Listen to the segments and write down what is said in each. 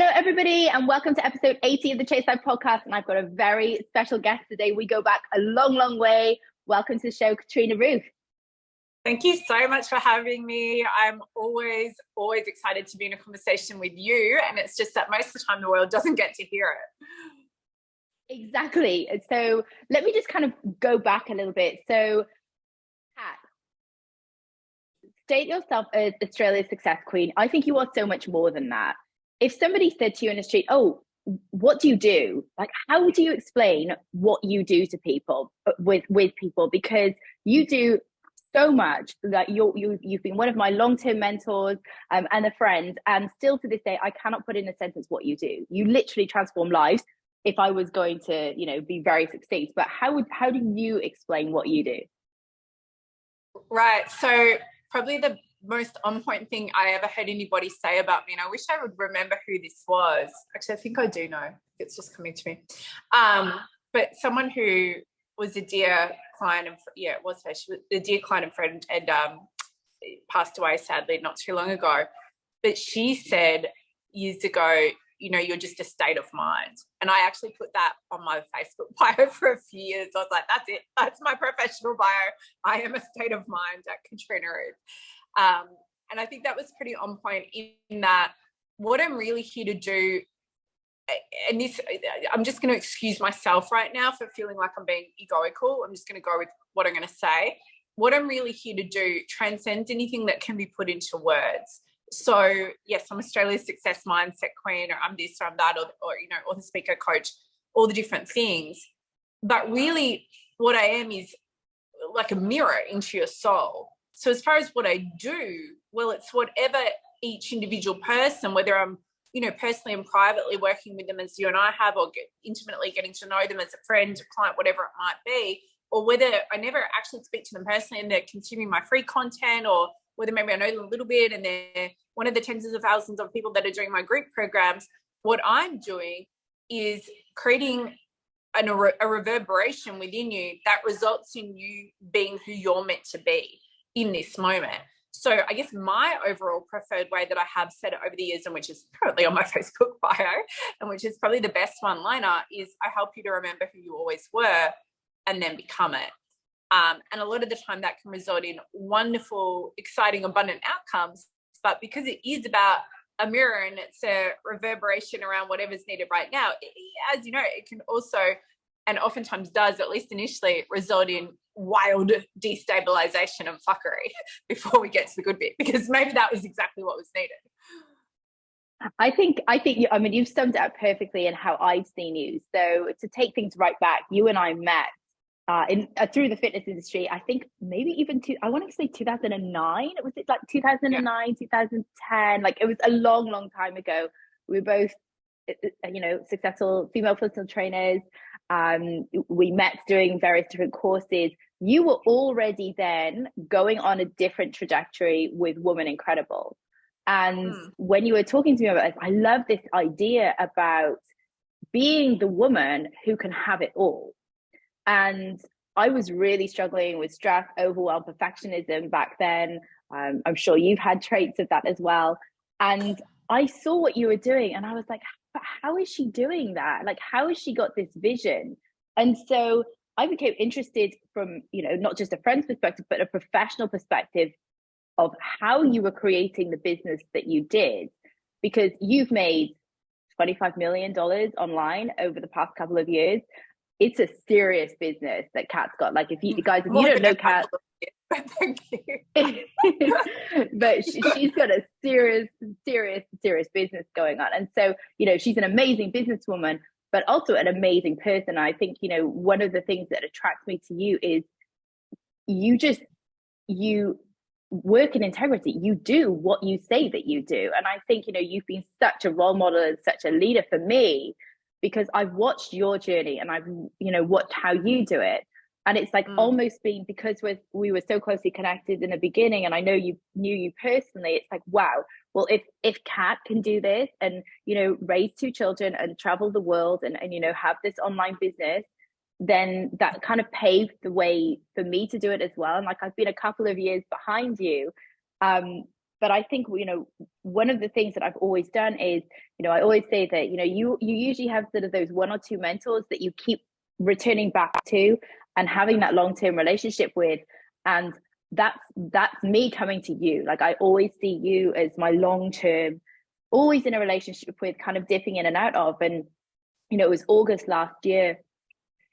Hello, everybody, and welcome to episode 80 of the Chase Life podcast. And I've got a very special guest today. We go back a long, long way. Welcome to the show, Katrina Ruth. Thank you so much for having me. I'm always excited to be in a conversation with you. And it's just that most of the time the world doesn't get to hear it. Exactly. So let me just kind of go back a little bit. So, Kat, state yourself as Australia's success queen. I think you are so much more than that. If somebody said to you in the street, "Oh, what do you do?" Like, how do you explain what you do to people with people? Because you do so much. Like you've been one of my long-term mentors and a friend, and still to this day, I cannot put in a sentence what you do. You literally transform lives. If I was going to, be very succinct, but how do you explain what you do? Right. So probably the most on point thing I ever heard anybody say about me, and I wish I would remember who this was. Actually, I think I do know. It's just coming to me. But someone who was a dear client it was her. She was a dear client and friend, and passed away sadly not too long ago. But she said years ago, you're just a state of mind. And I actually put that on my Facebook bio for a few years. I was like, that's it. That's my professional bio. I am a state of mind at Katrina Ruth. And I think that was pretty on point in that what I'm really here to do, and this, I'm just going to excuse myself right now for feeling like I'm being egoical. I'm just going to go with what I'm going to say. What I'm really here to do transcends anything that can be put into words. So yes, I'm Australia's success mindset queen, or I'm this, or I'm that, or the speaker coach, all the different things. But really what I am is like a mirror into your soul. So as far as what I do, well, it's whatever each individual person, whether I'm, personally and privately working with them as you and I have, or intimately getting to know them as a friend, client, whatever it might be, or whether I never actually speak to them personally and they're consuming my free content, or whether maybe I know them a little bit and they're one of the tens of thousands of people that are doing my group programs. What I'm doing is creating a reverberation within you that results in you being who you're meant to be in this moment. So I guess my overall preferred way that I have said it over the years, and which is currently on my Facebook bio, and which is probably the best one-liner, is I help you to remember who you always were and then become it. And a lot of the time that can result in wonderful, exciting, abundant outcomes. But because it is about a mirror and it's a reverberation around whatever's needed right now, as you know, it can also, and oftentimes does, at least initially, result in wild destabilization and fuckery before we get to the good bit, because maybe that was exactly what was needed. I think you've summed it up perfectly in how I've seen you. So to take things right back, you and I met through the fitness industry. I think maybe even I want to say 2009. Was it like 2009, 2010? Like, it was a long, long time ago. We were both, successful female personal trainers. We met doing various different courses. You were already then going on a different trajectory with Woman Incredible. And when you were talking to me about this, I love this idea about being the woman who can have it all. And I was really struggling with stress, overwhelm, perfectionism back then. I'm sure you've had traits of that as well. And I saw what you were doing and I was like, but how is she doing that? Like, how has she got this vision? And so I became interested from, not just a friend's perspective, but a professional perspective of how you were creating the business that you did, because you've made $25 million online over the past couple of years. It's a serious business that Kat's got. Like, if you don't know Kat, thank you. but she's got a serious business going on. And so, she's an amazing businesswoman, but also an amazing person. I think, one of the things that attracts me to you is you work in integrity. You do what you say that you do. And I think, you've been such a role model and such a leader for me, because I've watched your journey and I've, watched how you do it. And it's like almost been, because we were so closely connected in the beginning, and I know you knew you personally, it's like, wow, well, if Kat can do this and, raise 2 children and travel the world and have this online business, then that kind of paved the way for me to do it as well. And like, I've been a couple of years behind you. but I think, you know, one of the things that I've always done is, you know, I always say that, you know, you usually have sort of those one or two mentors that you keep returning back to and having that long-term relationship with. And that's me coming to you. Like, I always see you as my long-term, always in a relationship with, kind of dipping in and out of. And, you know, it was August last year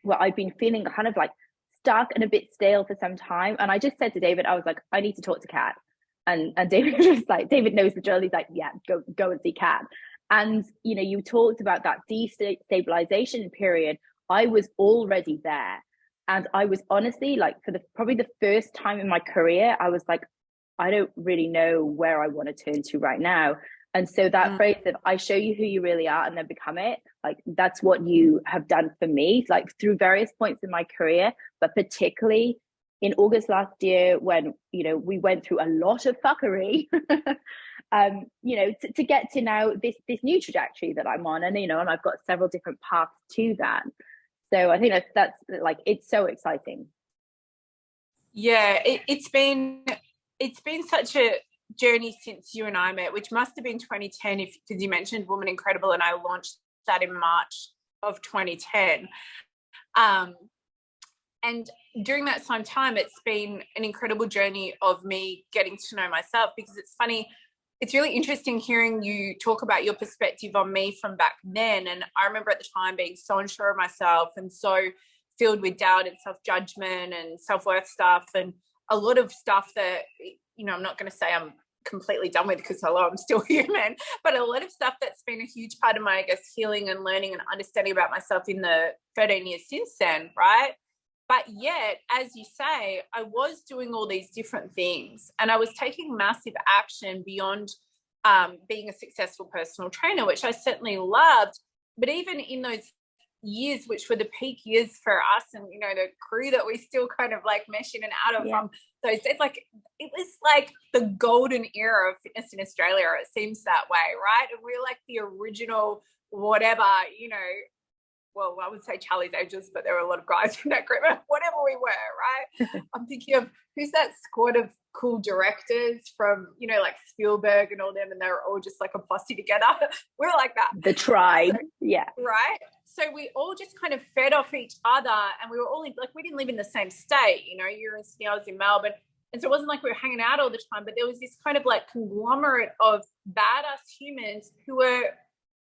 where I've been feeling kind of like stuck and a bit stale for some time. And I just said to David, I was like, I need to talk to Kat. And David was just like, David knows the drill. He's like, yeah, go and see Kat. And, you know, you talked about that destabilization period. I was already there. And I was honestly, like, for probably the first time in my career, I was like, I don't really know where I want to turn to right now. And so that phrase that I show you who you really are and then become it, like, that's what you have done for me, like, through various points in my career, but particularly in August last year when, you know, we went through a lot of fuckery, you know, to get to now this new trajectory that I'm on. And, you know, and I've got several different paths to that. So I think that's like, it's so exciting. Yeah, it's been such a journey since you and I met, which must have been 2010, because you mentioned Woman Incredible, and I launched that in March of 2010. And during that same time, it's been an incredible journey of me getting to know myself, because it's funny, it's really interesting hearing you talk about your perspective on me from back then. And I remember at the time being so unsure of myself and so filled with doubt and self-judgment and self-worth stuff, and a lot of stuff that, you know, I'm not going to say I'm completely done with, because hello, I'm still human, but a lot of stuff that's been a huge part of my, I guess, healing and learning and understanding about myself in the 13 years since then, right? But yet, as you say, I was doing all these different things, and I was taking massive action beyond being a successful personal trainer, which I certainly loved. But even in those years, which were the peak years for us and, you know, the crew that we still kind of like mesh in and out of from those days, like, it was like the golden era of fitness in Australia. It seems that way, right? And we're like the original whatever, you know, well, I would say Charlie's Angels, but there were a lot of guys in that group, whatever we were, right? I'm thinking of, who's that squad of cool directors from, you know, like Spielberg and all them, and they were all just like a posse together. We're like that. The tribe, so, yeah. Right? So we all just kind of fed off each other, and we were all like, we didn't live in the same state, you know, you're in Sydney, I was in Melbourne. And so it wasn't like we were hanging out all the time, but there was this kind of like conglomerate of badass humans who were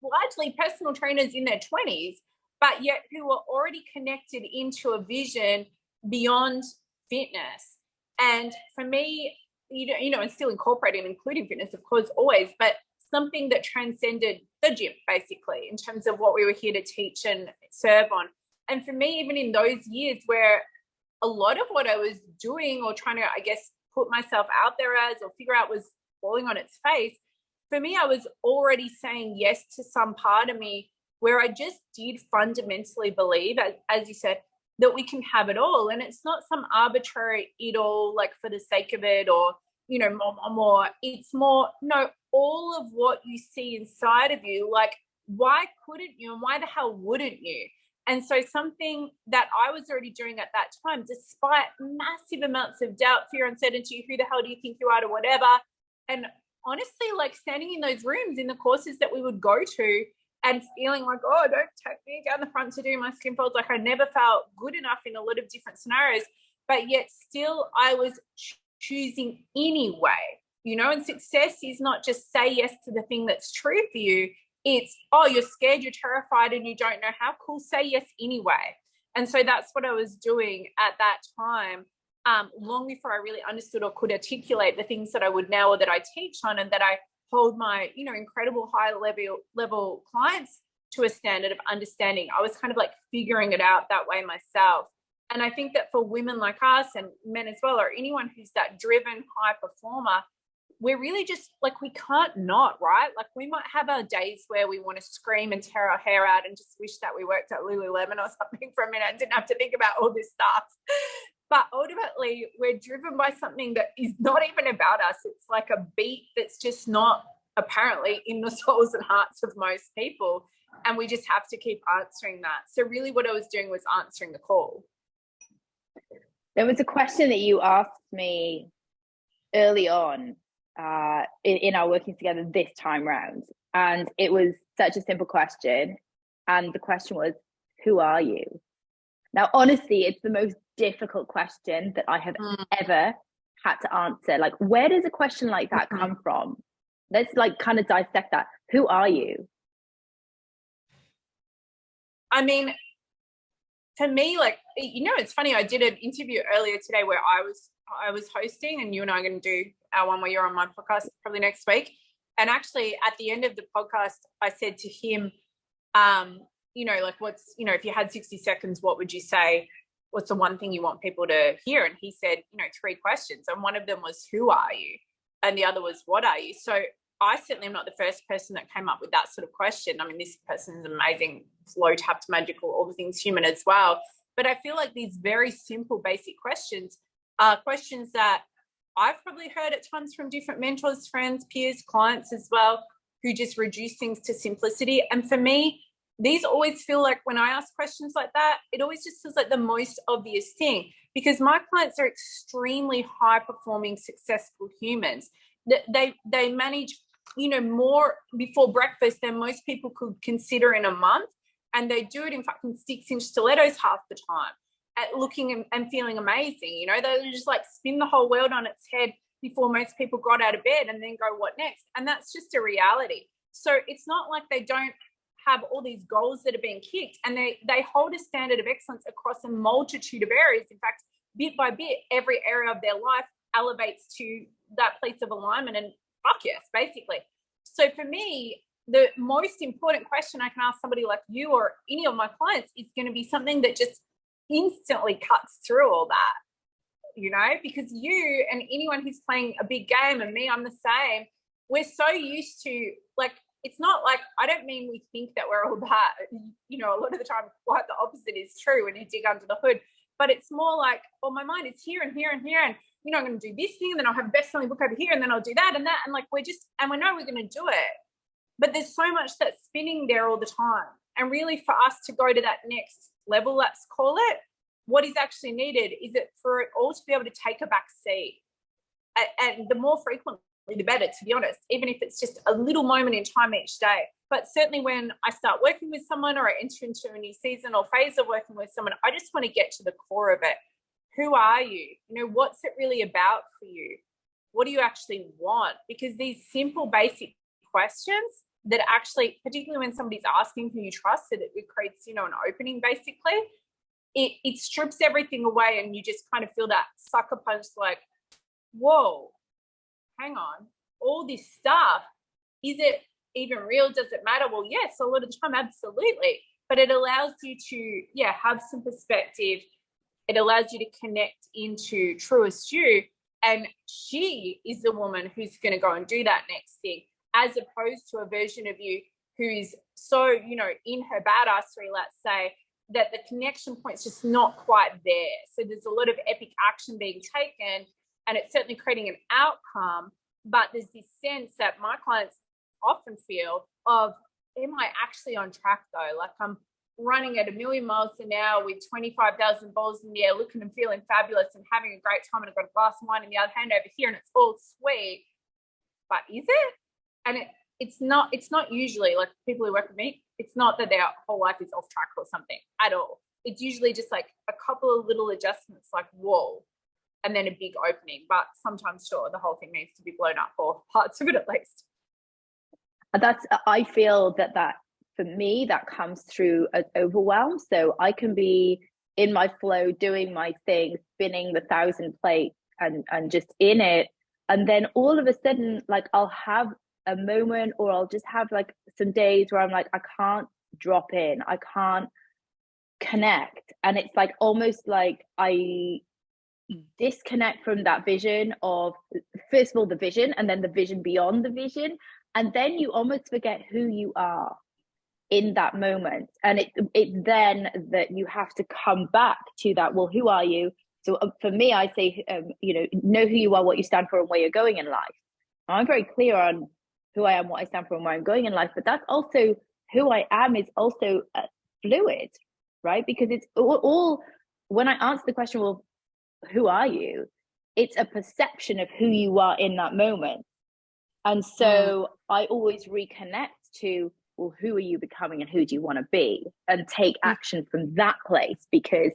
largely personal trainers in their 20s, but yet who were already connected into a vision beyond fitness. And for me, you know, and still incorporating, including fitness, of course, always, but something that transcended the gym, basically, in terms of what we were here to teach and serve on. And for me, even in those years where a lot of what I was doing or trying to, I guess, put myself out there as or figure out was falling on its face, for me, I was already saying yes to some part of me where I just did fundamentally believe, as you said, that we can have it all. And it's not some arbitrary it all, like for the sake of it, or, you know, more. It's more, no, all of what you see inside of you, like, why couldn't you and why the hell wouldn't you? And so something that I was already doing at that time, despite massive amounts of doubt, fear, uncertainty, who the hell do you think you are, or whatever. And honestly, like, standing in those rooms in the courses that we would go to and feeling like, oh, don't take me down the front to do my skin folds. Like, I never felt good enough in a lot of different scenarios, but yet still I was choosing anyway, you know. And success is not just say yes to the thing that's true for you. It's, oh, you're scared, you're terrified, and you don't know how. Cool, say yes anyway. And so that's what I was doing at that time, long before I really understood or could articulate the things that I would now, or that I teach on, and that I hold my, you know, incredible high level clients to a standard of understanding. I was kind of like figuring it out that way myself. And I think that for women like us, and men as well, or anyone who's that driven high performer, we're really just like, we can't not, right? Like, we might have our days where we want to scream and tear our hair out and just wish that we worked at Lululemon or something for a minute and didn't have to think about all this stuff. But ultimately, we're driven by something that is not even about us. It's like a beat that's just not apparently in the souls and hearts of most people. And we just have to keep answering that. So really what I was doing was answering the call. There was a question that you asked me early on, in our working together this time round. And it was such a simple question. And the question was, who are you? Now, honestly, it's the most difficult question that I have ever had to answer. Like, where does a question like that come from? Let's like kind of dissect that. Who are you? I mean, for me, like, you know, it's funny. I did an interview earlier today where I was hosting, and you and I are going to do our one where you're on my podcast probably next week. And actually, at the end of the podcast, I said to him, you know, like, what's, you know, if you had 60 seconds, what would you say? What's the one thing you want people to hear? And he said, you know, 3 questions. And one of them was, who are you? And the other was, what are you? So I certainly am not the first person that came up with that sort of question. I mean, this person is amazing, slow tapped, magical, all the things human as well. But I feel like these very simple, basic questions are questions that I've probably heard at times from different mentors, friends, peers, clients as well, who just reduce things to simplicity. And for me, these always feel like, when I ask questions like that, it always just feels like the most obvious thing, because my clients are extremely high performing, successful humans. They manage, you know, more before breakfast than most people could consider in a month. And they do it in fucking 6-inch stilettos half the time, at looking and feeling amazing. You know, they just like spin the whole world on its head before most people got out of bed and then go, what next? And that's just a reality. So it's not like they don't have all these goals that are being kicked, and they hold a standard of excellence across a multitude of areas. In fact, bit by bit, every area of their life elevates to that place of alignment, and fuck yes, basically. So for me, the most important question I can ask somebody like you or any of my clients is going to be something that just instantly cuts through all that, you know, because you and anyone who's playing a big game, and me, I'm the same, we're so used to, like, it's not like, I don't mean we think that we're all that, you know, a lot of the time quite the opposite is true when you dig under the hood, but it's more like, oh, my mind is here and here and here, and, you know, I'm going to do this thing, and then I'll have a best-selling book over here, and then I'll do that and that, and like, we know we're going to do it, but there's so much that's spinning there all the time. And really, for us to go to that next level, let's call it, what is actually needed is it for it all to be able to take a back seat, and the more frequently the better, to be honest, even if it's just a little moment in time each day. But certainly when I start working with someone, or I enter into a new season or phase of working with someone, I just want to get to the core of it. Who are you? You know, what's it really about for you? What do you actually want? Because these simple, basic questions that actually, particularly when somebody's asking who you trust, so that it creates, you know, an opening, basically, it strips everything away, and you just kind of feel that sucker punch, like, whoa, hang on, all this stuff, is it even real? Does it matter? Well, yes, a lot of the time, absolutely. But it allows you to, have some perspective. It allows you to connect into truest you. And she is the woman who's going to go and do that next thing, as opposed to a version of you who's so, you know, in her badassery, let's say, that the connection point's just not quite there. So there's a lot of epic action being taken, and it's certainly creating an outcome, but there's this sense that my clients often feel of, am I actually on track though? Like, I'm running at 1,000,000 miles an hour with 25,000 balls in the air, looking and feeling fabulous and having a great time, and I've got a glass of wine in the other hand over here, and it's all sweet. But is it? And it's not usually, like, people who work with me, it's not that their whole life is off track or something at all. It's usually just like a couple of little adjustments, like, whoa, and then a big opening. But sometimes, sure, the whole thing needs to be blown up, or parts of it at least. I feel that for me, that comes through as overwhelm. So I can be in my flow, doing my thing, spinning the 1,000 plates, and just in it. And then all of a sudden, like, I'll have a moment, or I'll just have like some days where I'm like, I can't drop in, I can't connect. And it's like almost like I disconnect from that vision of, first of all, the vision, and then the vision beyond the vision. And then you almost forget who you are in that moment. And it's then that you have to come back to that, well, who are you? So for me, I say, know who you are, what you stand for, and where you're going in life. Now, I'm very clear on who I am, what I stand for, and where I'm going in life. But that's also, who I am is also fluid, right? Because it's all when I answer the question, well, who are you? It's a perception of who you are in that moment. And so I always reconnect to, well, who are you becoming and who do you want to be? And take action from that place. Because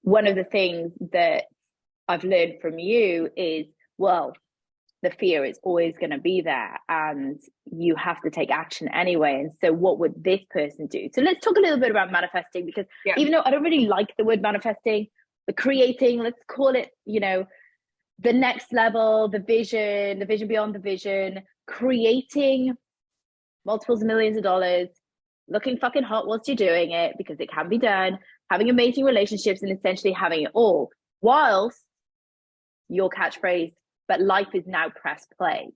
one of the things that I've learned from you is, well, the fear is always going to be there and you have to take action anyway. And so what would this person do? So let's talk a little bit about manifesting, because even though I don't really like the word manifesting, the creating, let's call it, you know, the next level, the vision beyond the vision, creating multiples of millions of dollars, looking fucking hot whilst you're doing it, because it can be done, having amazing relationships, and essentially having it all, whilst your catchphrase, but life is now press play.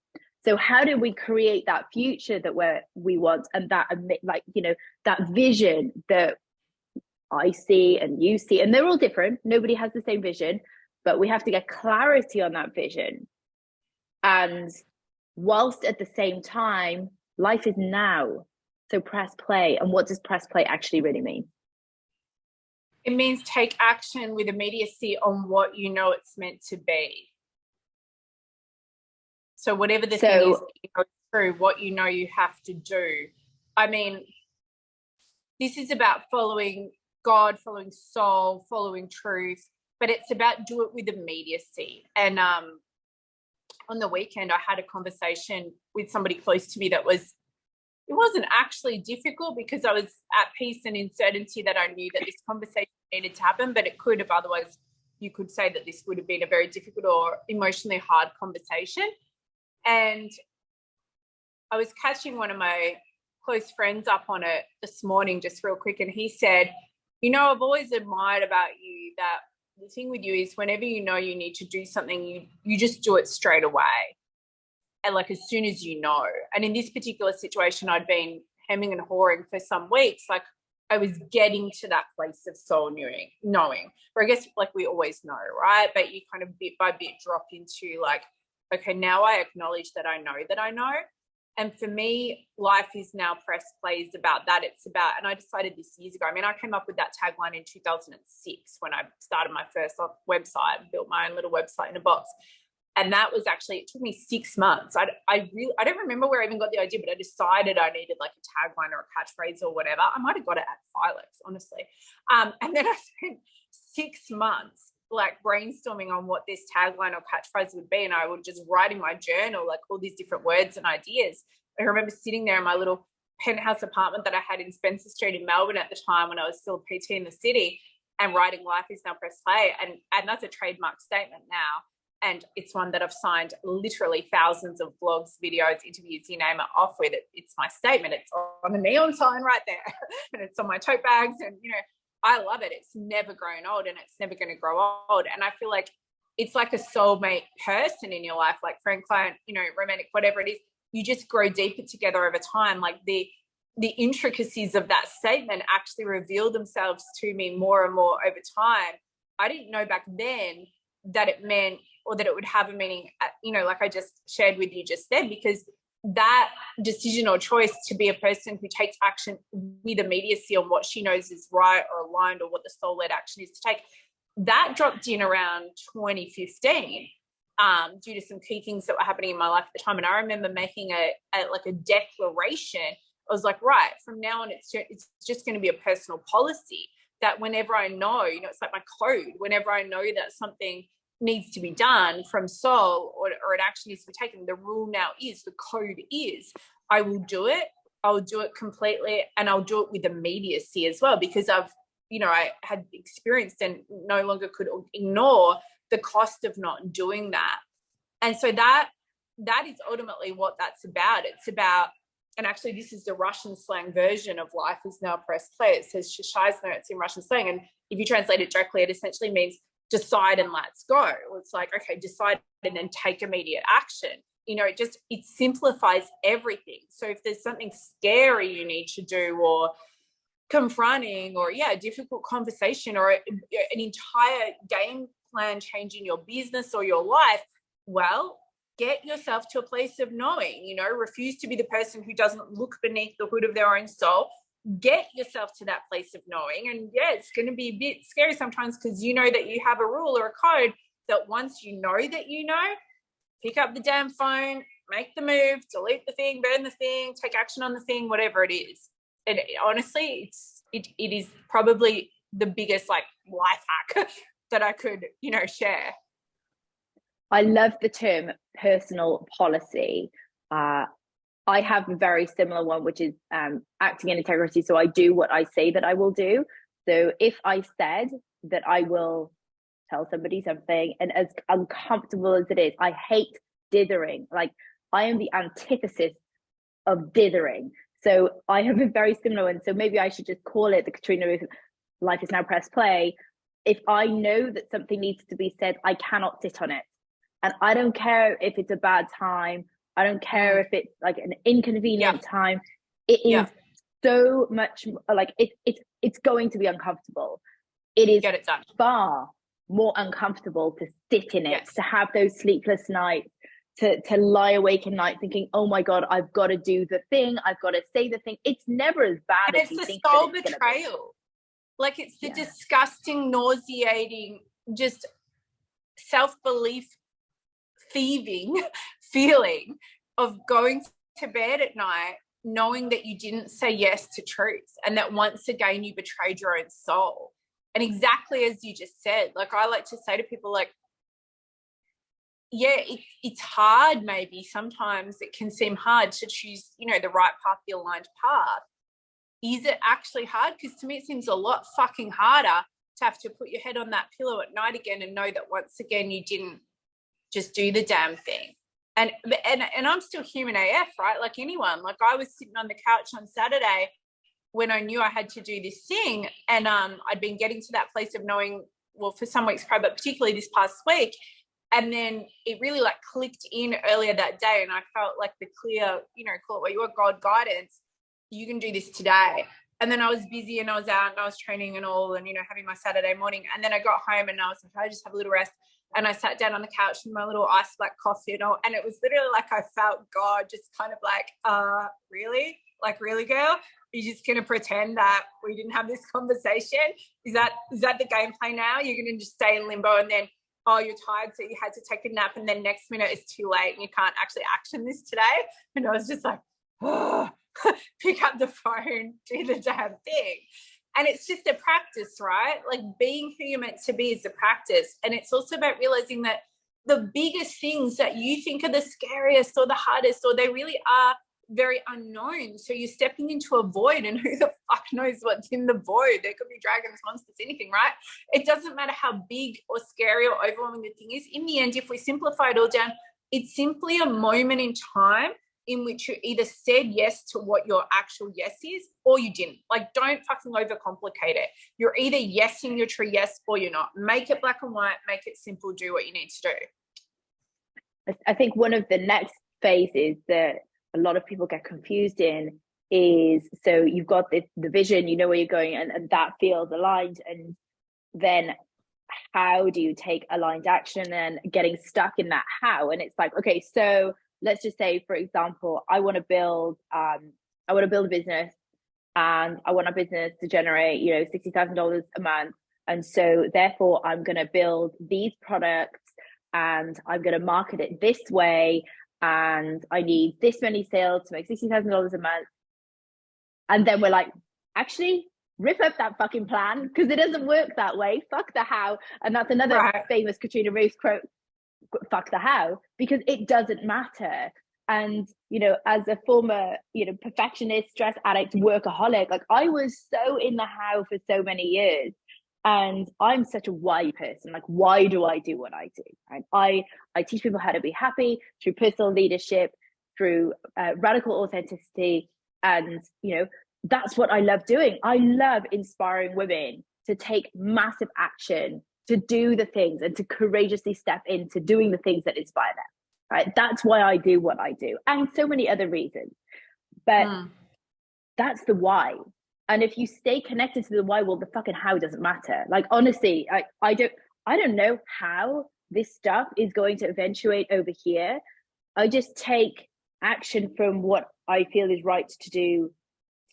So how do we create that future that we want, and that, like, you know, that vision that I see and you see, and they're all different. Nobody has the same vision, but we have to get clarity on that vision. And whilst at the same time, life is now. So press play. And what does press play actually really mean? It means take action with immediacy on what you know it's meant to be. So whatever the thing is that you go through, what you know you have to do. I mean, this is about following God, following soul, following truth, but it's about do it with immediacy. And on the weekend, I had a conversation with somebody close to me that it wasn't actually difficult, because I was at peace and in certainty that I knew that this conversation needed to happen, but it could have, otherwise you could say that this would have been a very difficult or emotionally hard conversation. And I was catching one of my close friends up on it this morning, just real quick, and he said, you know, I've always admired about you that the thing with you is whenever you know you need to do something, you just do it straight away. And like as soon as you know. And in this particular situation, I'd been hemming and hawing for some weeks. Like I was getting to that place of soul knowing. Or I guess like we always know, right? But you kind of bit by bit drop into like, okay, now I acknowledge that I know that I know. And for me, life is now press plays about that. It's about, and I decided this years ago, I mean, I came up with that tagline in 2006 when I started my first website, built my own little website in a box. And that was actually, it took me 6 months. I don't remember where I even got the idea, but I decided I needed like a tagline or a catchphrase or whatever. I might have got it at Filex, honestly. And then I spent 6 months like brainstorming on what this tagline or catchphrase would be. And I would just write in my journal, like all these different words and ideas. I remember sitting there in my little penthouse apartment that I had in Spencer Street in Melbourne at the time when I was still a PT in the city, and writing life is now press play. And that's a trademark statement now. And it's one that I've signed literally thousands of blogs, videos, interviews, you name it, off with. It's my statement. It's on the neon sign right there. And it's on my tote bags. And, you know, I love it. It's never grown old and it's never going to grow old. And I feel like it's like a soulmate person in your life, like friend, client, you know, romantic, whatever it is. You just grow deeper together over time. Like the intricacies of that statement actually reveal themselves to me more and more over time. I didn't know back then that it meant, or that it would have a meaning, you know, like I just shared with you just then, because that decision or choice to be a person who takes action with immediacy on what she knows is right or aligned, or what the soul-led action is to take, that dropped in around 2015 due to some key things that were happening in my life at the time. And I remember making a declaration. I was like, right, from now on, it's just going to be a personal policy that whenever I know, you know, it's like my code, whenever I know that something needs to be done from soul, or an action needs to be taken, the rule now is, the code is, I will do it. I'll do it completely, and I'll do it with immediacy as well, because I've, you know, I had experienced and no longer could ignore the cost of not doing that. And so that is ultimately what that's about. It's about, and actually this is the Russian slang version of life is now press play. It says shishayzno, it's in Russian slang. And if you translate it directly, it essentially means decide and let's go. It's like, okay, decide and then take immediate action. You know, it simplifies everything. So if there's something scary you need to do, or confronting, or a difficult conversation, or an entire game plan change in your business or your life, well, get yourself to a place of knowing, you know, refuse to be the person who doesn't look beneath the hood of their own soul. Get yourself to that place of knowing. And it's going to be a bit scary sometimes, because you know that you have a rule or a code that once you know that you know, pick up the damn phone, make the move, delete the thing, burn the thing, take action on the thing, whatever it is. And honestly, it is probably the biggest like life hack that I could, share. I love the term personal policy. I have a very similar one, which is acting in integrity. So I do what I say that I will do. So if I said that I will tell somebody something, and as uncomfortable as it is, I hate dithering. Like, I am the antithesis of dithering. So I have a very similar one. So maybe I should just call it the Katrina Ruth Life is Now Press Play. If I know that something needs to be said, I cannot sit on it. And I don't care if it's a bad time. I don't care if it's like an inconvenient time. It is so much like it's going to be uncomfortable. It is far more uncomfortable to sit in it, to have those sleepless nights, to lie awake at night thinking, oh my God, I've got to do the thing. I've got to say the thing. It's never as bad as you think. It's the soul betrayal. Like, it's the disgusting, nauseating, just self-belief thieving feeling of going to bed at night knowing that you didn't say yes to truth, and that once again you betrayed your own soul. And exactly as you just said, like, I like to say to people, like, it's hard. Maybe sometimes it can seem hard to choose, the right path, the aligned path. Is it actually hard? Because to me it seems a lot fucking harder to have to put your head on that pillow at night again and know that once again you didn't just do the damn thing. And I'm still human AF, right? Like anyone. Like, I was sitting on the couch on Saturday when I knew I had to do this thing, and I'd been getting to that place of knowing, well, for some weeks prior, but particularly this past week. And then it really like clicked in earlier that day, and I felt like the clear, call it what you want, God guidance. You can do this today. And then I was busy and I was out and I was training and all, and having my Saturday morning. And then I got home and I was like, I just have a little rest. And I sat down on the couch with my little ice black coffee and it was literally like I felt God just kind of like, really? Like, really, girl? You're just going to pretend that we didn't have this conversation? Is that the gameplay now? You're going to just stay in limbo, and then, oh, you're tired, so you had to take a nap, and then next minute it's too late and you can't actually action this today? And I was just like, oh, pick up the phone, do the damn thing. And it's just a practice, right? Like, being who you're meant to be is a practice. And it's also about realizing that the biggest things that you think are the scariest or the hardest, or they really are very unknown. So you're stepping into a void, and who the fuck knows what's in the void? There could be dragons, monsters, anything, right? It doesn't matter how big or scary or overwhelming the thing is. In the end, if we simplify it all down, it's simply a moment in time in which you either said yes to what your actual yes is, or you didn't. Like, don't fucking overcomplicate it. You're either yesing your true yes, or you're not. Make it black and white, make it simple, do what you need to do. I think one of the next phases that a lot of people get confused in is, so you've got the vision, you know where you're going, and that feels aligned, and then how do you take aligned action, and getting stuck in that how. And it's like, okay, so let's just say, for example, I want to build a business, and I want our business to generate, $60,000 a month. And so therefore I'm going to build these products and I'm going to market it this way. And I need this many sales to make $60,000 a month. And then we're like, actually, rip up that fucking plan, because it doesn't work that way. Fuck the how. And that's another famous Katrina Ruth quote. Fuck the how, because it doesn't matter. And as a former perfectionist, stress addict, workaholic, like, I was so in the how for so many years, and I'm such a why person. Like, why do I do what I do? And I teach people how to be happy through personal leadership, through radical authenticity, and that's what I love doing. I love inspiring women to take massive action, to do the things, and to courageously step into doing the things that inspire them, right? That's why I do what I do, and so many other reasons. But that's the why. And if you stay connected to the why, well, the fucking how doesn't matter. Like, honestly, I don't know how this stuff is going to eventuate over here. I just take action from what I feel is right to do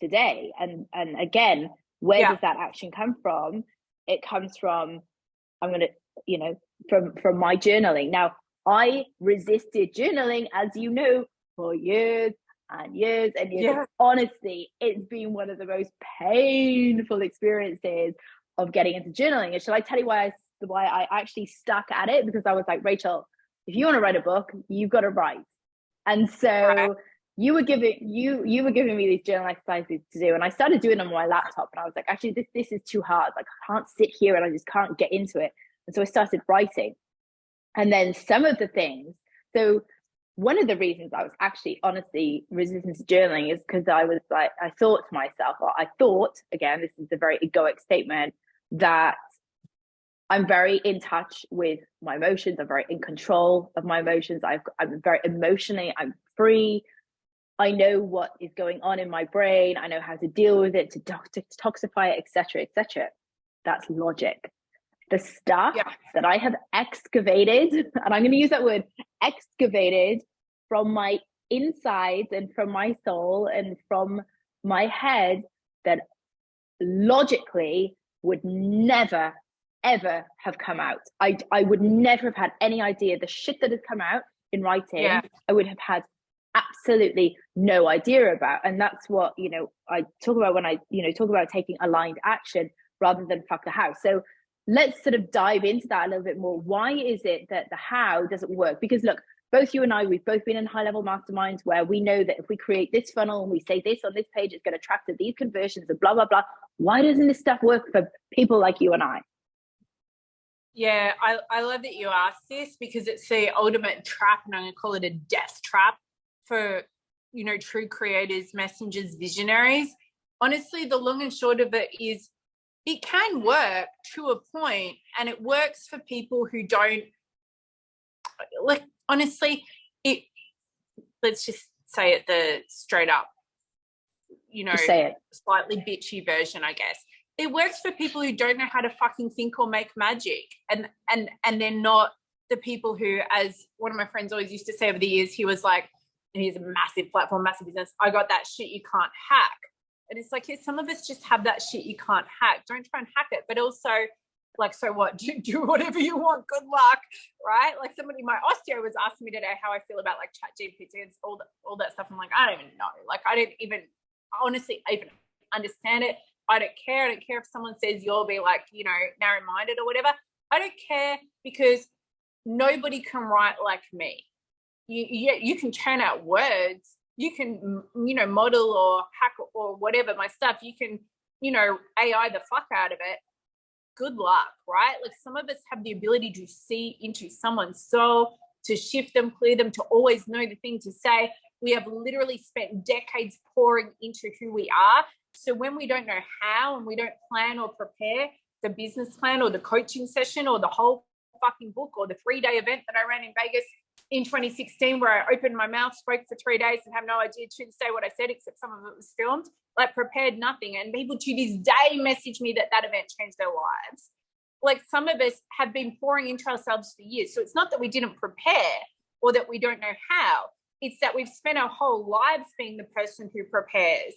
today. And again, where does that action come from? It comes from, I'm going to, from my journaling. Now, I resisted journaling, as you know, for years and years and years. Yeah. Honestly, it's been one of the most painful experiences of getting into journaling. And shall I tell you why I actually stuck at it? Because I was like, Rachel, if you want to write a book, you've got to write. And so Right. you were giving me these journal exercises to do, and I started doing them on my laptop, and I was like, actually, this is too hard. Like, I can't sit here and I just can't get into it. And so I started writing. And then some of the things, so one of the reasons I was actually honestly resistant to journaling is because I was like, I thought to myself, or I thought, again, this is a very egoic statement, that I'm very in touch with my emotions. I'm very in control of my emotions. I'm very emotionally, I'm free. I know what is going on in my brain. I know how to deal with it, to detoxify it, etc., etc. That's logic. The stuff that I have excavated, and I'm going to use that word, excavated, from my insides and from my soul and from my head, that logically would never, ever have come out. I would never have had any idea. The shit that has come out in writing, I would have had absolutely no idea about. And that's what, I talk about when I, talk about taking aligned action rather than fuck the how. So let's sort of dive into that a little bit more. Why is it that the how doesn't work? Because look, both you and I, we've both been in high level masterminds where we know that if we create this funnel and we say this on this page, it's going to attract to these conversions and blah, blah, blah. Why doesn't this stuff work for people like you and I? Yeah, I love that you asked this, because it's the ultimate trap, and I'm going to call it a death trap for, true creators, messengers, visionaries. Honestly, the long and short of it is, it can work to a point, and it works for people who don't, like, honestly, let's just say it the straight up, say it. slightly bitchy version, I guess. It works for people who don't know how to fucking think or make magic, and they're not the people who, as one of my friends always used to say over the years, he was like, and he's a massive platform, massive business, I got that shit you can't hack. And it's like, some of us just have that shit you can't hack. Don't try and hack it. But also, like, so what? Do whatever you want. Good luck, right? Like, somebody, my osteo was asking me today how I feel about like ChatGPT and all that stuff. I'm like, I don't even know. Like, I don't even, honestly, even understand it. I don't care. I don't care if someone says you'll be like, narrow-minded or whatever. I don't care, because nobody can write like me. You can turn out words. You can, model or hack or whatever my stuff. You can, AI the fuck out of it. Good luck, right? Like, some of us have the ability to see into someone's soul, to shift them, clear them, to always know the thing to say. We have literally spent decades pouring into who we are. So when we don't know how, and we don't plan or prepare the business plan or the coaching session or the whole fucking book or the 3-day event that I ran in Vegas in 2016, where I opened my mouth, spoke for 3 days and have no idea to say what I said, except some of it was filmed, like, prepared nothing. And people to this day message me that event changed their lives. Like, some of us have been pouring into ourselves for years. So it's not that we didn't prepare or that we don't know how. It's that we've spent our whole lives being the person who prepares.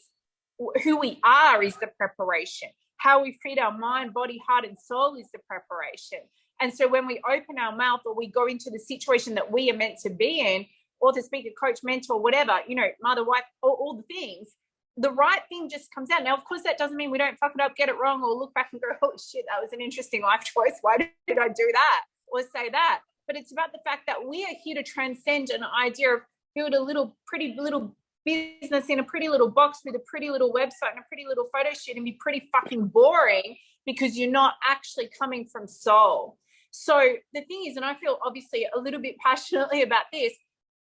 Who we are is the preparation. How we feed our mind, body, heart, and soul is the preparation. And so when we open our mouth, or we go into the situation that we are meant to be in, or to speak a coach, mentor, whatever, mother, wife, all the things, the right thing just comes out. Now, of course, that doesn't mean we don't fuck it up, get it wrong, or look back and go, holy shit, that was an interesting life choice. Why did I do that or say that? But it's about the fact that we are here to transcend an idea of build a pretty little business in a pretty little box with a pretty little website and a pretty little photo shoot, and be pretty fucking boring, because you're not actually coming from soul. So the thing is, and I feel obviously a little bit passionately about this,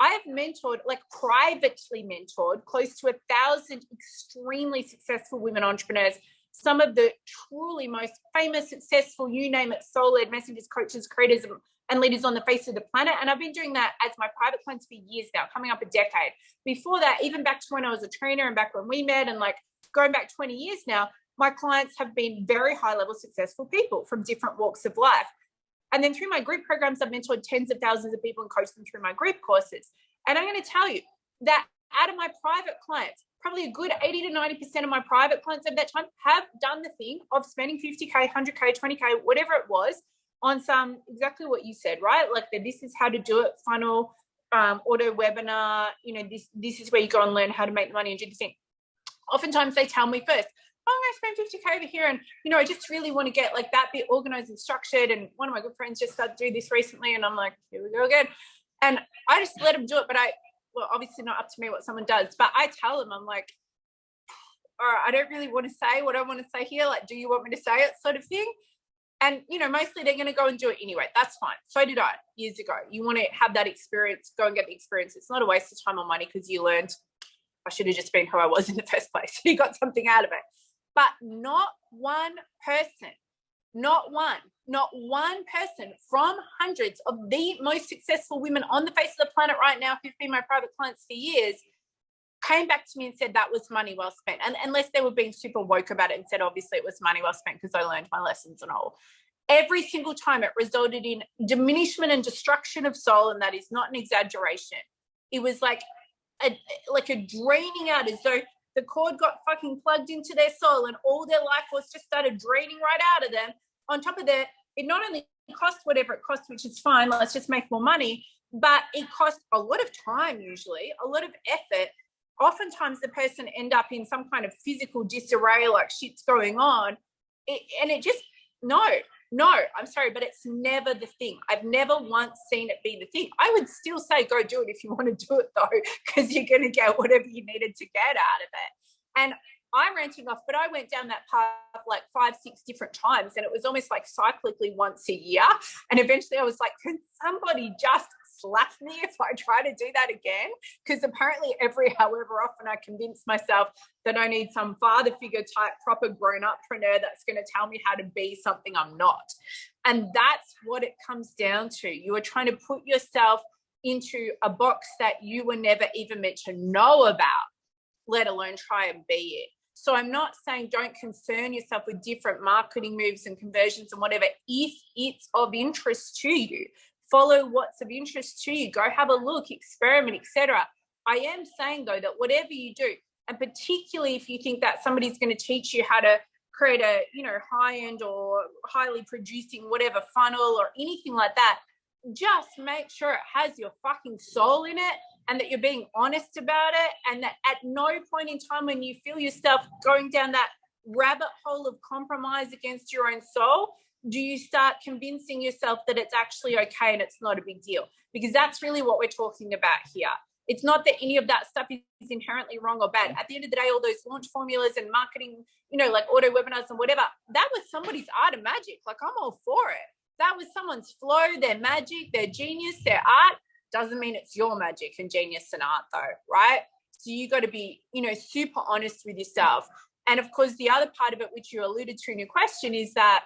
I have mentored, like privately mentored, close to 1,000 extremely successful women entrepreneurs, some of the truly most famous, successful, you name it, soul-led messengers, coaches, creators, and leaders on the face of the planet. And I've been doing that as my private clients for years now, coming up a decade. Before that, even back to when I was a trainer and back when we met, and like going back 20 years now, my clients have been very high-level successful people from different walks of life. And then through my group programs, I've mentored tens of thousands of people and coached them through my group courses. And I'm going to tell you that out of my private clients, probably a good 80 to 90% of my private clients over that time have done the thing of spending 50K, 100K, 20K, whatever it was, on some, exactly what you said, right? Like this is how to do it, funnel, auto webinar, this is where you go and learn how to make money and do the thing. Oftentimes they tell me first, I'm going to spend 50K over here. And, I just really want to get like that bit organized and structured. And one of my good friends just started to do this recently. And I'm like, here we go again. And I just let them do it. But obviously not up to me what someone does, but I tell them, I'm like, all right, I don't really want to say what I want to say here. Like, do you want me to say it, sort of thing? And, mostly they're going to go and do it anyway. That's fine. So did I years ago. You want to have that experience, go and get the experience. It's not a waste of time or money because you learned I should have just been who I was in the first place. You got something out of it. But not one person from hundreds of the most successful women on the face of the planet right now who've been my private clients for years came back to me and said that was money well spent. And unless they were being super woke about it and said, obviously it was money well spent because I learned my lessons and all. Every single time it resulted in diminishment and destruction of soul, and that is not an exaggeration. It was like a draining out, as though the cord got fucking plugged into their soul and all their life force just started draining right out of them. On top of that, it not only cost whatever it cost, which is fine, let's just make more money, but it cost a lot of time, usually, a lot of effort. Oftentimes the person end up in some kind of physical disarray, like shit's going on. No, I'm sorry, but it's never the thing. I've never once seen it be the thing. I would still say go do it if you want to do it, though, because you're going to get whatever you needed to get out of it. And I'm ranting off, but I went down that path like 5-6 different times, and it was almost like cyclically once a year. And eventually I was like, can somebody just slap me if I try to do that again? Because apparently however often I convince myself that I need some father figure type proper grown-uppreneur that's going to tell me how to be something I'm not. And that's what it comes down to. You are trying to put yourself into a box that you were never even meant to know about, let alone try and be it. So I'm not saying don't concern yourself with different marketing moves and conversions and whatever if it's of interest to you. Follow what's of interest to you. Go have a look, experiment, etc. I am saying, though, that whatever you do, and particularly if you think that somebody's going to teach you how to create a, high-end or highly producing whatever funnel or anything like that, just make sure it has your fucking soul in it and that you're being honest about it, and that at no point in time when you feel yourself going down that rabbit hole of compromise against your own soul, do you start convincing yourself that it's actually okay and it's not a big deal? Because that's really what we're talking about here. It's not that any of that stuff is inherently wrong or bad. At the end of the day, all those launch formulas and marketing, like auto webinars and whatever, that was somebody's art and magic. Like, I'm all for it. That was someone's flow, their magic, their genius, their art. Doesn't mean it's your magic and genius and art, though, right? So you got to be, super honest with yourself. And of course, the other part of it, which you alluded to in your question, is that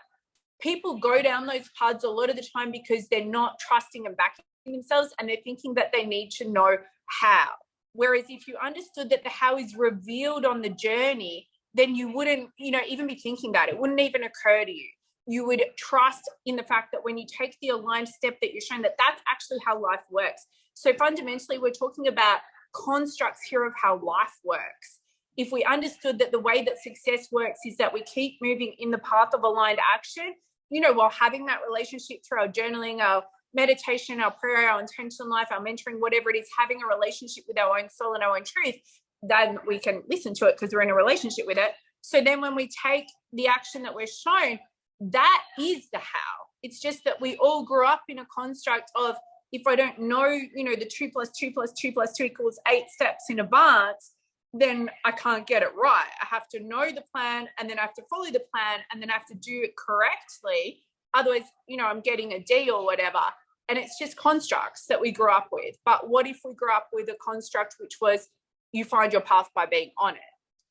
people go down those paths a lot of the time because they're not trusting and backing themselves, and they're thinking that they need to know how. Whereas if you understood that the how is revealed on the journey, then you wouldn't, even be thinking that. It wouldn't even occur to you. You would trust in the fact that when you take the aligned step that you're shown, that that's actually how life works. So fundamentally, we're talking about constructs here of how life works. If we understood that the way that success works is that we keep moving in the path of aligned action, while having that relationship through our journaling, our meditation, our prayer, our intention life, our mentoring, whatever it is, having a relationship with our own soul and our own truth, then we can listen to it because we're in a relationship with it. So then when we take the action that we're shown, that is the how. It's just that we all grew up in a construct of, if I don't know, the 2 + 2 + 2 + 2 = 8 steps in advance, then I can't get it right. I have to know the plan, and then I have to follow the plan, and then I have to do it correctly. Otherwise, I'm getting a D or whatever. And it's just constructs that we grew up with. But what if we grew up with a construct which was, you find your path by being on it?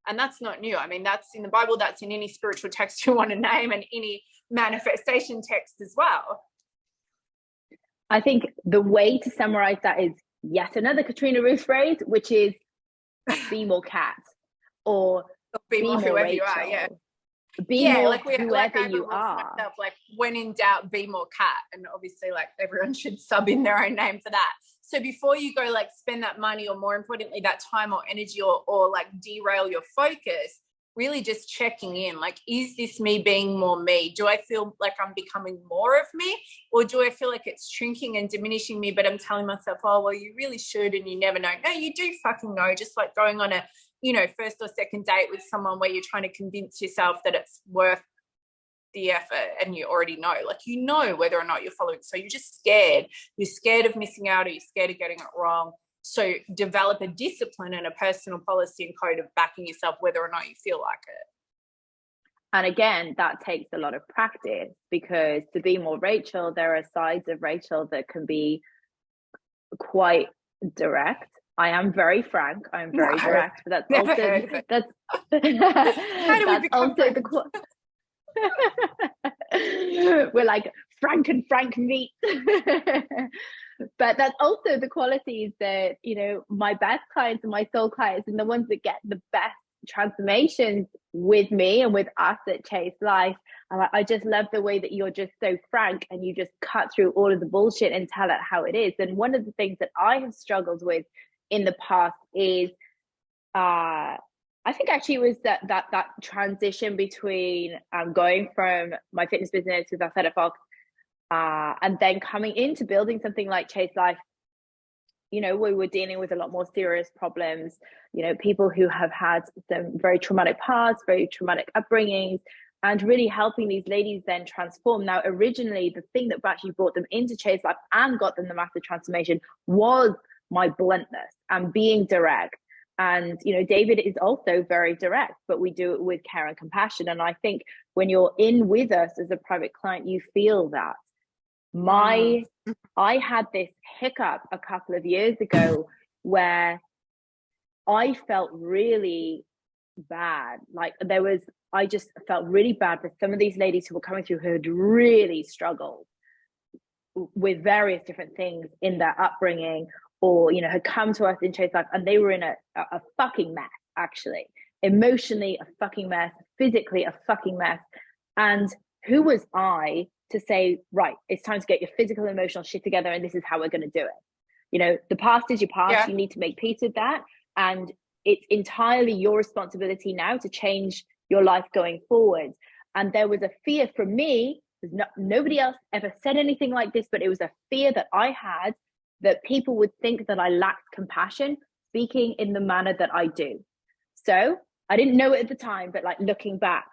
And that's not new. I mean, that's in the Bible, that's in any spiritual text you want to name, and any manifestation text as well. I think the way to summarize that is yet another Katrina Ruth phrase, which is be more Kat, or be more whoever Rachel. You are, yeah. Be more like whoever you are. Myself, like, when in doubt, be more Kat. And obviously, like, everyone should sub in their own name for that. So before you go, like, spend that money, or more importantly, that time or energy, or like derail your focus, really just checking in, like, is this me being more me? Do I feel like I'm becoming more of me, or do I feel like it's shrinking and diminishing me, but I'm telling myself, oh, well, you really should, and you never know. No, you do fucking know. Just like going on a, first or second date with someone where you're trying to convince yourself that it's worth the effort, and you already know, like, whether or not you're following. So you're just scared. You're scared of missing out, or you're scared of getting it wrong. So develop a discipline and a personal policy and code of backing yourself whether or not you feel like it. And again, that takes a lot of practice, because to be more Rachel, there are sides of Rachel that can be quite direct. I am very frank. I'm very direct, but that's also we're like frank and frank meat. But that's also the qualities that, my best clients and my soul clients, and the ones that get the best transformations with me and with us at Chase Life. I just love the way that you're just so frank, and you just cut through all of the bullshit and tell it how it is. And one of the things that I have struggled with in the past is I think actually it was that transition between going from my fitness business with Athletic Fox and then coming into building something like Chase Life. We were dealing with a lot more serious problems, people who have had some very traumatic pasts, very traumatic upbringings, and really helping these ladies then transform. Now, originally, the thing that actually brought them into Chase Life and got them the massive transformation was my bluntness and being direct. And, David is also very direct, but we do it with care and compassion. And I think when you're in with us as a private client, you feel that. I had this hiccup a couple of years ago where I felt really bad. Like I just felt really bad for some of these ladies who were coming through, who had really struggled with various different things in their upbringing, or, had come to us in Chase Life, and they were in a fucking mess, actually. Emotionally, a fucking mess. Physically, a fucking mess. And who was I to say, right, it's time to get your physical and emotional shit together, and this is how we're going to do it. The past is your past. Yeah. You need to make peace with that. And it's entirely your responsibility now to change your life going forward. And there was a fear from me, nobody else ever said anything like this, but it was a fear that I had, that people would think that I lacked compassion speaking in the manner that I do. So I didn't know it at the time, but like looking back,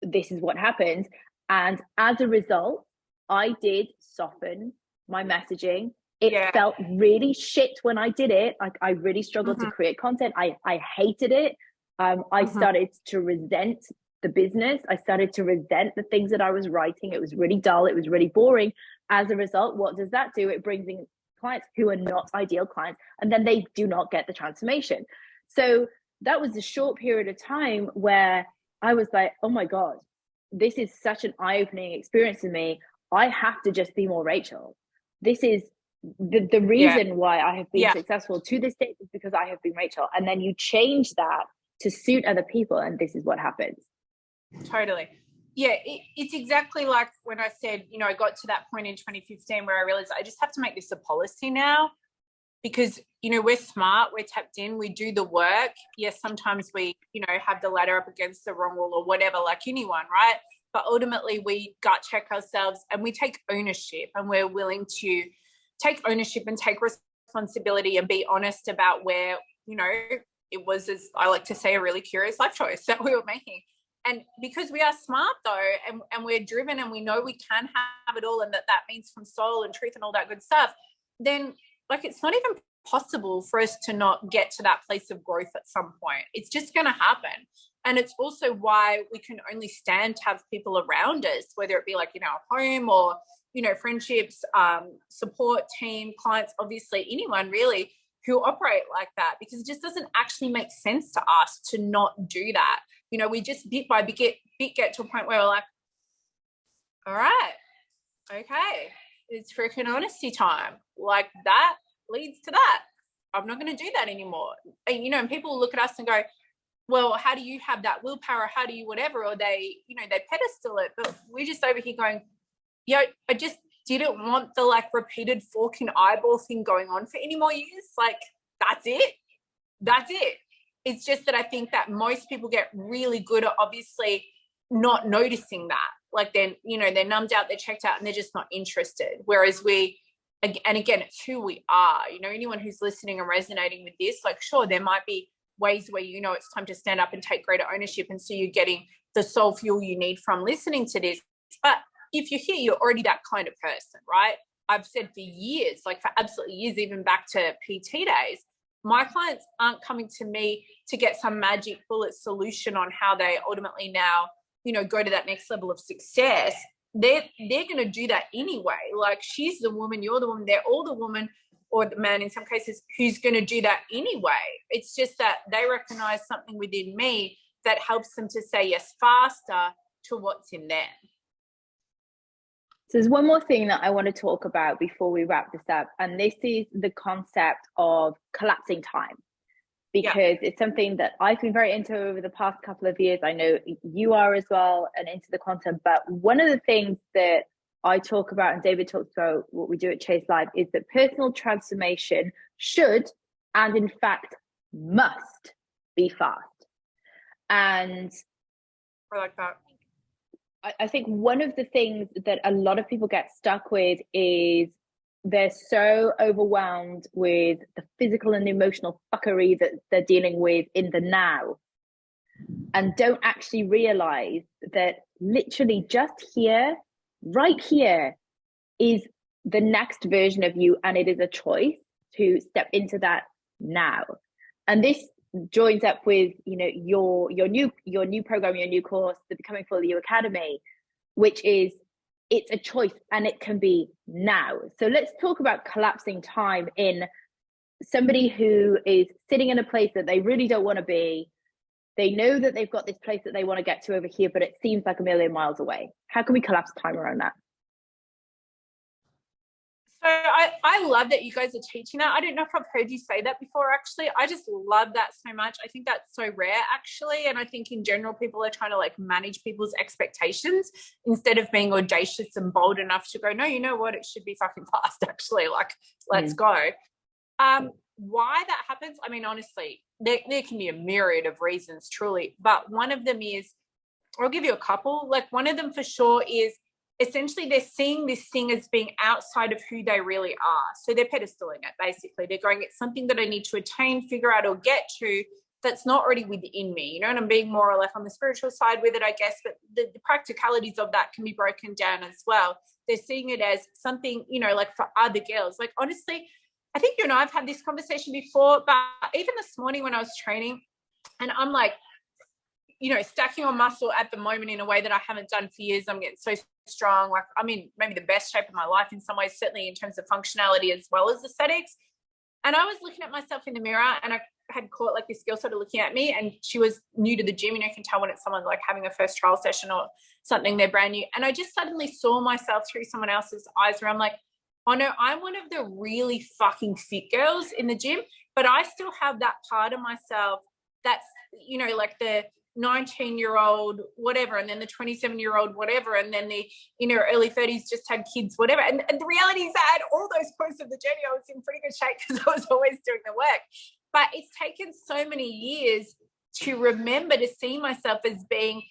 this is what happened. And as a result, I did soften my messaging. It felt really shit when I did it. I really struggled to create content. I hated it. I started to resent the business. I started to resent the things that I was writing. It was really dull. It was really boring. As a result, what does that do? It brings in clients who are not ideal clients, and then they do not get the transformation. So that was a short period of time where I was like, oh my God, this is such an eye-opening experience to me. I have to just be more Rachel. This is the reason why I have been successful to this day, is because I have been Rachel. And then you change that to suit other people, and this is what happens. Totally. Yeah, it's exactly like when I said, I got to that point in 2015 where I realized I just have to make this a policy now, because, we're smart, we're tapped in, we do the work. Yes, sometimes we, have the ladder up against the wrong wall or whatever, like anyone, right? But ultimately we gut check ourselves, and we take ownership, and we're willing to take ownership and take responsibility and be honest about where, it was, as I like to say, a really curious life choice that we were making. And because we are smart though, and we're driven, and we know we can have it all, and that means from soul and truth and all that good stuff, then like it's not even possible for us to not get to that place of growth at some point. It's just going to happen. And it's also why we can only stand to have people around us, whether it be like in our home or, friendships, support team, clients, obviously anyone really who operate like that, because it just doesn't actually make sense to us to not do that. We just bit by bit get to a point where we're like, all right, okay, it's freaking honesty time. Like that leads to that. I'm not going to do that anymore. And, and people look at us and go, well, how do you have that willpower? How do you whatever? Or they, they pedestal it. But we're just over here going, I just didn't want the like repeated fork in eyeball thing going on for any more years. Like, that's it. It's just that I think that most people get really good at obviously not noticing that. Like then, they're numbed out, they're checked out, and they're just not interested. Whereas and again, it's who we are. Anyone who's listening and resonating with this, like, sure, there might be ways where it's time to stand up and take greater ownership, and so you're getting the soul fuel you need from listening to this. But if you're here, you're already that kind of person, right? I've said for years, like for absolutely years, even back to PT days, my clients aren't coming to me to get some magic bullet solution on how they ultimately now, go to that next level of success. They're going to do that anyway. Like, she's the woman, you're the woman, they're all the woman, or the man in some cases, who's going to do that anyway. It's just that they recognize something within me that helps them to say yes faster to what's in them. So there's one more thing that I want to talk about before we wrap this up, and this is the concept of collapsing time, because it's something that I've been very into over the past couple of years. I know you are as well, and into the content. But one of the things that I talk about, and David talks about, what we do at Chase Live, is that personal transformation should, and in fact must, be fast. And I like that. I think one of the things that a lot of people get stuck with is they're so overwhelmed with the physical and emotional fuckery that they're dealing with in the now, and don't actually realize that literally just here, right here, is the next version of you, and it is a choice to step into that now. And this joins up with your new program, your new course, the Becoming Fully You Academy, which is, it's a choice, and it can be now. So let's talk about collapsing time in somebody who is sitting in a place that they really don't want to be. They know that they've got this place that they want to get to over here, but it seems like a million miles away. How can we collapse time around that? So I love that you guys are teaching that. I don't know if I've heard you say that before, actually. I just love that so much. I think that's so rare, actually. And I think in general, people are trying to like manage people's expectations instead of being audacious and bold enough to go, no, you know what? It should be fucking fast, actually. Like, let's go. Why that happens? I mean, honestly, there can be a myriad of reasons, truly. But one of them is, I'll give you a couple. Like, one of them for sure is, essentially they're seeing this thing as being outside of who they really are. So they're pedestaling it, basically. They're going, it's something that I need to attain, figure out, or get to that's not already within me, and I'm being more or less on the spiritual side with it, I guess, but the practicalities of that can be broken down as well. They're seeing it as something, like for other girls. Like, honestly, I think you and I have had this conversation before, but even this morning when I was training, and I'm like, stacking on muscle at the moment in a way that I haven't done for years. I'm getting so strong. Like, I'm in maybe the best shape of my life in some ways, certainly in terms of functionality as well as aesthetics. And I was looking at myself in the mirror, and I had caught like this girl sort of looking at me, and she was new to the gym. You can tell when it's someone like having a first trial session or something, they're brand new. And I just suddenly saw myself through someone else's eyes, where I'm like, oh no, I'm one of the really fucking fit girls in the gym, but I still have that part of myself that's, like the 19-year-old whatever, and then the 27-year-old whatever, and then the early 30s just had kids whatever, and the reality is that at all those points of the journey I was in pretty good shape because I was always doing the work. But it's taken so many years to remember to see myself as being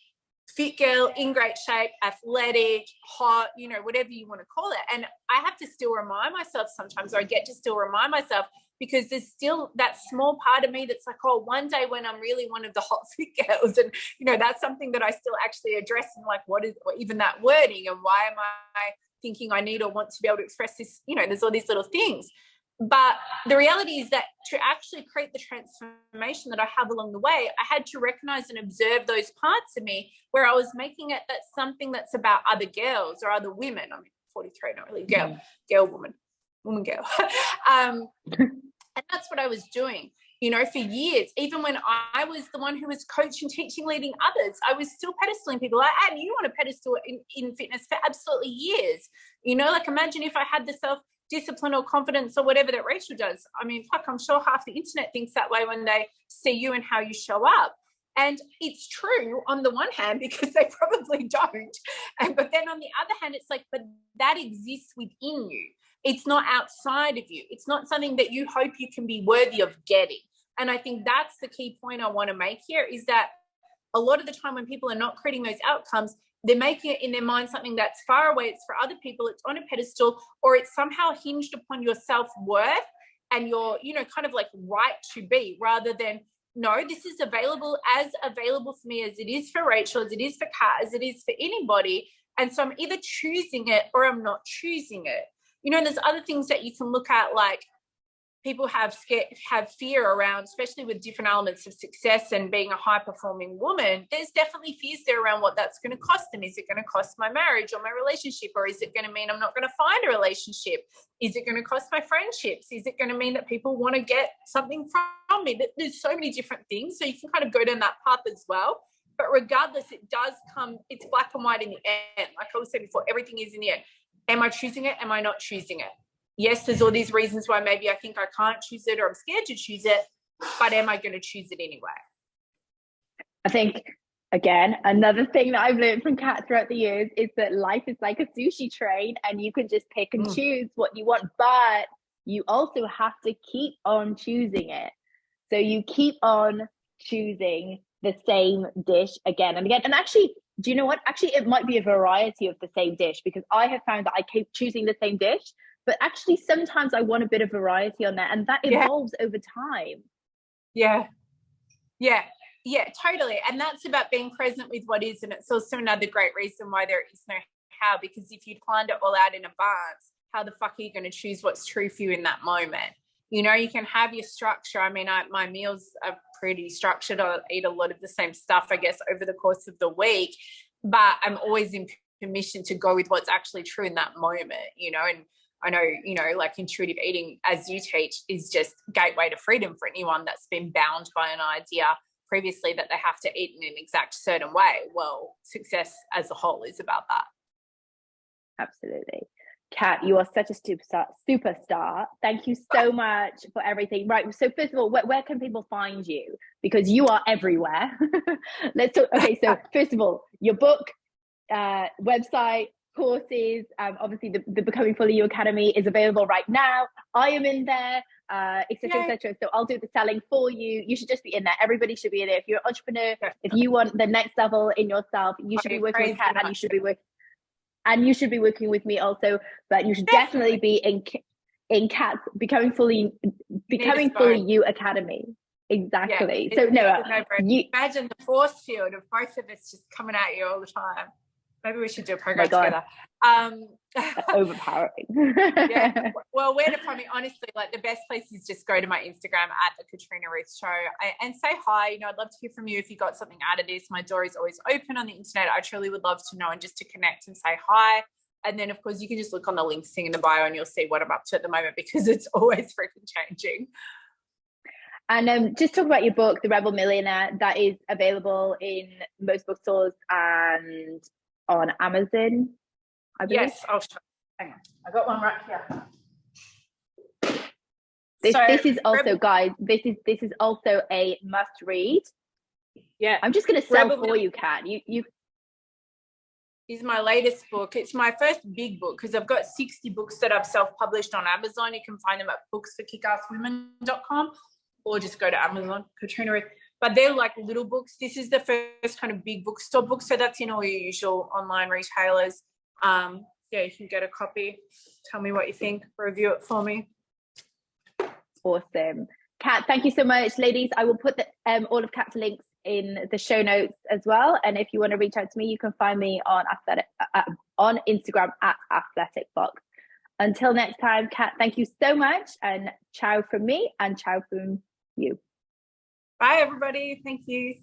fit girl, in great shape, athletic, hot, whatever you want to call it. And I have to still remind myself sometimes, or I get to still remind myself, because there's still that small part of me that's like, oh, one day when I'm really one of the hot fit girls, and that's something that I still actually address, and like, what is even that wording, and why am I thinking I need or want to be able to express this? There's all these little things. But the reality is that to actually create the transformation that I have along the way, I had to recognize and observe those parts of me where I was making it that's something that's about other girls or other women. I mean, 43, not really girl, woman, girl. And that's what I was doing, for years. Even when I was the one who was coaching, teaching, leading others, I was still pedestaling people. And you want to pedestal in fitness for absolutely years. Like, imagine if I had the self-discipline or confidence or whatever that Rachel does. I mean, fuck, I'm sure half the internet thinks that way when they see you and how you show up. And it's true on the one hand, because they probably don't. But then on the other hand, it's like, but that exists within you. It's not outside of you. It's not something that you hope you can be worthy of getting. And I think that's the key point I want to make here, is that a lot of the time when people are not creating those outcomes, they're making it in their mind something that's far away. It's for other people. It's on a pedestal, or it's somehow hinged upon your self-worth and your, kind of like right to be, rather than, no, this is available for me as it is for Rachel, as it is for Kat, as it is for anybody. And so I'm either choosing it or I'm not choosing it. And there's other things that you can look at, like people have fear around, especially with different elements of success and being a high-performing woman. There's definitely fears there around what that's going to cost them. Is it going to cost my marriage or my relationship? Or is it going to mean I'm not going to find a relationship? Is it going to cost my friendships? Is it going to mean that people want to get something from me? There's so many different things. So you can kind of go down that path as well. But regardless, it does come, it's black and white in the end. Like I was saying before, everything is in the end. Am I choosing it? Am I not choosing it? Yes, there's all these reasons why maybe I think I can't choose it or I'm scared to choose it, but am I going to choose it anyway? I think, again, another thing that I've learned from Kat throughout the years is that life is like a sushi train and you can just pick and choose what you want, but you also have to keep on choosing it. So you keep on choosing the same dish again and again. And actually, do you know what? Actually, it might be a variety of the same dish, because I have found that I keep choosing the same dish, but actually sometimes I want a bit of variety on that, and that evolves over time. Yeah, totally. And that's about being present with what is. And it's also another great reason why there is no how, because if you'd planned it all out in advance, how the fuck are you going to choose what's true for you in that moment? You can have your structure. I mean, my meals are pretty structured. I eat a lot of the same stuff, I guess, over the course of the week, but I'm always in permission to go with what's actually true in that moment, and I know, like intuitive eating, as you teach, is just gateway to freedom for anyone that's been bound by an idea previously that they have to eat in an exact certain way. Well, success as a whole is about that. Absolutely. Kat, you are such a superstar. Thank you so much for everything. Right. So first of all, where can people find you? Because you are everywhere. Let's talk. Okay. So first of all, your book, website, courses, obviously the Becoming Fully You Academy is available right now. I am in there, etc., etc. So I'll do the selling for you. You should just be in there. Everybody should be in there. If you're an entrepreneur, if you want the next level in yourself, you should be working with Kat, and you should be working with me also. But you should definitely be in Kat's Becoming Fully You Academy. Exactly. Yeah, so no, you imagine the force field of both of us just coming at you all the time. Maybe we should do a program together. Overpowering. Yeah. Well, where to find me? Honestly, like the best place is just go to my Instagram at the Katrina Ruth Show and say hi. I'd love to hear from you if you got something out of this. My door is always open on the internet. I truly would love to know and just to connect and say hi. And then, of course, you can just look on the links thing in the bio and you'll see what I'm up to at the moment, because it's always freaking changing. And just talk about your book, The Rebel Millionaire. That is available in most bookstores and on Amazon, I believe. Yes, I'll show you. Hang on, I got one right here. This is also, guys. This is also a must read. Yeah, I'm just going to sell for you, Kat. You is my latest book. It's my first big book, because I've got 60 books that I've self-published on Amazon. You can find them at booksforkickasswomen.com, or just go to Amazon, Katrina Ruth. But they're like little books. This is the first kind of big bookstore book. So that's in all your usual online retailers. You can get a copy. Tell me what you think. Review it for me. Awesome. Kat, thank you so much. Ladies, I will put all of Kat's links in the show notes as well. And if you want to reach out to me, you can find me on Instagram at athleticbox. Until next time, Kat, thank you so much. And ciao from me and ciao from you. Bye, everybody. Thank you.